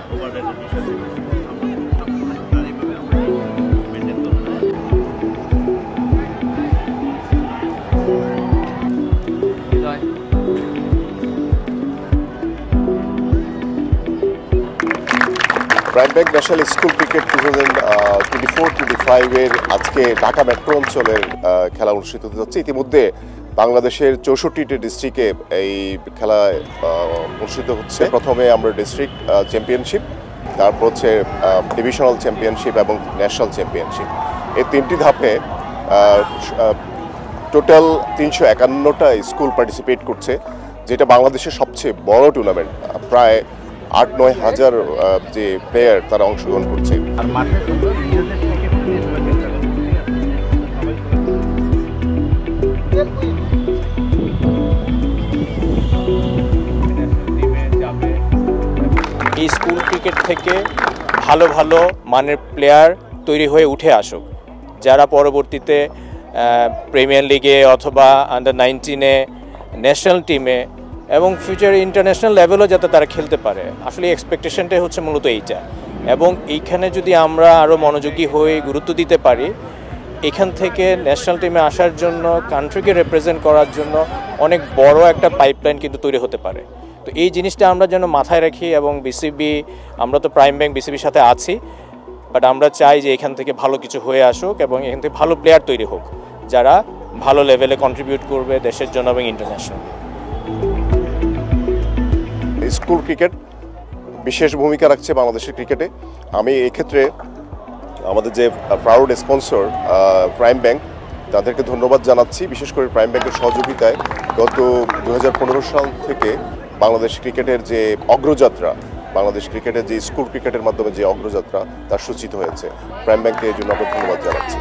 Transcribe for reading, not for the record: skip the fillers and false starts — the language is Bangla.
Prime bank national school cricket 2024-25 আজকে ঢাকা মেট্রো অঞ্চলের খেলা অনুষ্ঠিত হতে যাচ্ছে। ইতিমধ্যে বাংলাদেশের 64টি ডিস্ট্রিক্টে এই খেলা অনুষ্ঠিত হচ্ছে। প্রথমে আমরা ডিস্ট্রিক্ট চ্যাম্পিয়নশিপ, তারপর হচ্ছে ডিভিশনাল চ্যাম্পিয়নশিপ এবং ন্যাশনাল চ্যাম্পিয়নশিপ। এই তিনটি ধাপে টোটাল 351টা স্কুল পার্টিসিপেট করছে, যেটা বাংলাদেশের সবচেয়ে বড় টুর্নামেন্ট। প্রায় 8-9 হাজার যে প্লেয়ার তারা অংশগ্রহণ করছে। এই স্কুল ক্রিকেট থেকে ভালো ভালো মানের প্লেয়ার তৈরি হয়ে উঠে আসুক, যারা পরবর্তীতে প্রিমিয়ার লিগে অথবা আন্ডার-19-এ ন্যাশনাল টিমে এবং ফিউচার ইন্টারন্যাশনাল লেভেলও যাতে তারা খেলতে পারে। আসলে এক্সপেকটেশনটাই হচ্ছে মূলত এইটা, এবং এইখানে যদি আমরা আরও মনোযোগী হয়ে গুরুত্ব দিতে পারি, এখান থেকে ন্যাশনাল টিমে আসার জন্য, কান্ট্রিকে রিপ্রেজেন্ট করার জন্য অনেক বড় একটা পাইপলাইন কিন্তু তৈরি হতে পারে। তো এই জিনিসটা আমরা যেন মাথায় রাখি, এবং বিসিবি, আমরা তো প্রাইম ব্যাংক বিসিবির সাথে আছি, বাট আমরা চাই যে এখান থেকে ভালো কিছু হয়ে আসুক এবং এখান থেকে ভালো প্লেয়ার তৈরি হোক, যারা ভালো লেভেলে কন্ট্রিবিউট করবে দেশের জন্য এবং ইন্টারন্যাশনাল। স্কুল ক্রিকেট বিশেষ ভূমিকা রাখছে বাংলাদেশের ক্রিকেটে। আমি এক্ষেত্রে আমাদের যে প্রাউড স্পন্সর প্রাইম ব্যাংক, তাদেরকে ধন্যবাদ জানাচ্ছি। বিশেষ করে প্রাইম ব্যাংকের সহযোগিতায় গত 2015 সাল থেকে বাংলাদেশ ক্রিকেটের যে অগ্রযাত্রা, বাংলাদেশ ক্রিকেটের যে স্কুল ক্রিকেটের মাধ্যমে যে অগ্রযাত্রা, তার সূচিত হয়েছে। প্রাইম ব্যাংকে এই জন্য আমরা ধন্যবাদ জানাচ্ছি।